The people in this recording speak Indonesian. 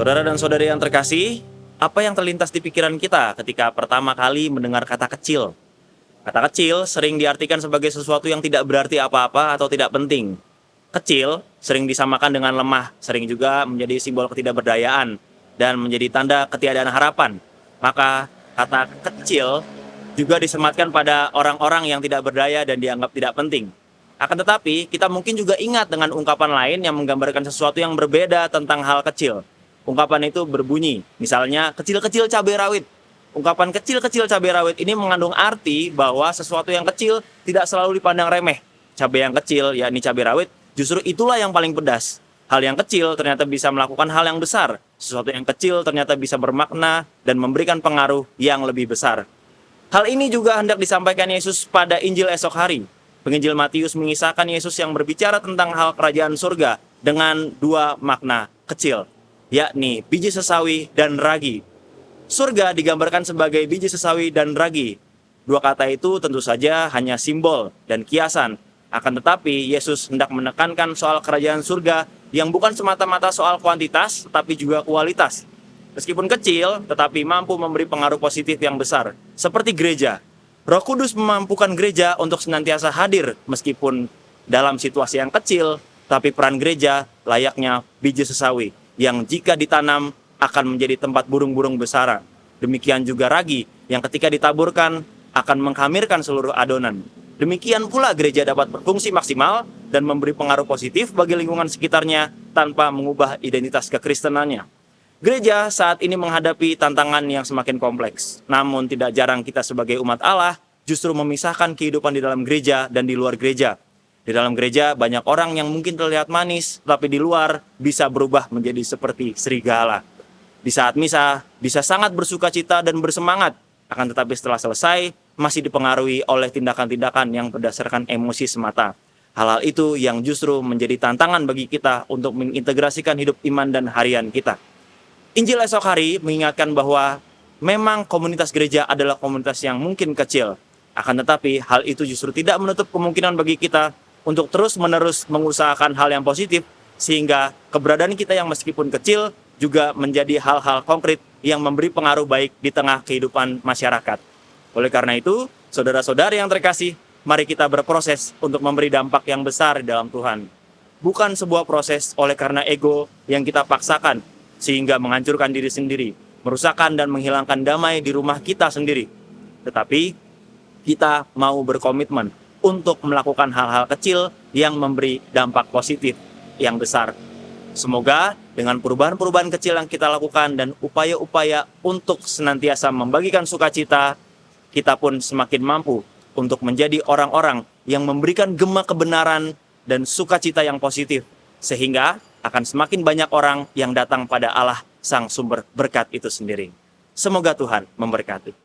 Saudara dan saudari yang terkasih, apa yang terlintas di pikiran kita ketika pertama kali mendengar kata kecil? Kata kecil sering diartikan sebagai sesuatu yang tidak berarti apa-apa atau tidak penting. Kecil sering disamakan dengan lemah, sering juga menjadi simbol ketidakberdayaan dan menjadi tanda ketiadaan harapan. Maka kata kecil juga disematkan pada orang-orang yang tidak berdaya dan dianggap tidak penting. Akan tetapi, kita mungkin juga ingat dengan ungkapan lain yang menggambarkan sesuatu yang berbeda tentang hal kecil. Ungkapan itu berbunyi, misalnya kecil-kecil cabai rawit. Ungkapan kecil-kecil cabai rawit ini mengandung arti bahwa sesuatu yang kecil tidak selalu dipandang remeh. Cabai yang kecil, yakni cabai rawit, justru itulah yang paling pedas. Hal yang kecil ternyata bisa melakukan hal yang besar. Sesuatu yang kecil ternyata bisa bermakna dan memberikan pengaruh yang lebih besar. Hal ini juga hendak disampaikan Yesus pada Injil esok hari. Penginjil Matius mengisahkan Yesus yang berbicara tentang hal kerajaan surga dengan dua makna kecil, yakni biji sesawi dan ragi. Surga digambarkan sebagai biji sesawi dan ragi. Dua kata itu tentu saja hanya simbol dan kiasan. Akan tetapi Yesus hendak menekankan soal kerajaan surga yang bukan semata-mata soal kuantitas, tetapi juga kualitas. Meskipun kecil, tetapi mampu memberi pengaruh positif yang besar. Seperti gereja. Roh Kudus memampukan gereja untuk senantiasa hadir meskipun dalam situasi yang kecil, tapi peran gereja layaknya biji sesawi yang jika ditanam akan menjadi tempat burung-burung bersarang. Demikian juga ragi yang ketika ditaburkan akan menghamirkan seluruh adonan. Demikian pula gereja dapat berfungsi maksimal dan memberi pengaruh positif bagi lingkungan sekitarnya tanpa mengubah identitas kekristenannya. Gereja saat ini menghadapi tantangan yang semakin kompleks. Namun tidak jarang kita sebagai umat Allah justru memisahkan kehidupan di dalam gereja dan di luar gereja. Di dalam gereja banyak orang yang mungkin terlihat manis, tapi di luar bisa berubah menjadi seperti serigala. Di saat misa bisa sangat bersuka cita dan bersemangat, akan tetapi setelah selesai masih dipengaruhi oleh tindakan-tindakan yang berdasarkan emosi semata. Hal-hal itu yang justru menjadi tantangan bagi kita untuk mengintegrasikan hidup iman dan harian kita. Injil esok hari mengingatkan bahwa memang komunitas gereja adalah komunitas yang mungkin kecil. Akan tetapi hal itu justru tidak menutup kemungkinan bagi kita untuk terus-menerus mengusahakan hal yang positif, sehingga keberadaan kita yang meskipun kecil juga menjadi hal-hal konkret yang memberi pengaruh baik di tengah kehidupan masyarakat. Oleh karena itu, saudara-saudari yang terkasih, mari kita berproses untuk memberi dampak yang besar di dalam Tuhan. Bukan sebuah proses oleh karena ego yang kita paksakan, sehingga menghancurkan diri sendiri, merusakkan dan menghilangkan damai di rumah kita sendiri. Tetapi, kita mau berkomitmen untuk melakukan hal-hal kecil yang memberi dampak positif yang besar. Semoga dengan perubahan-perubahan kecil yang kita lakukan dan upaya-upaya untuk senantiasa membagikan sukacita, kita pun semakin mampu untuk menjadi orang-orang yang memberikan gema kebenaran dan sukacita yang positif, sehingga akan semakin banyak orang yang datang pada Allah, Sang Sumber Berkat itu sendiri. Semoga Tuhan memberkati.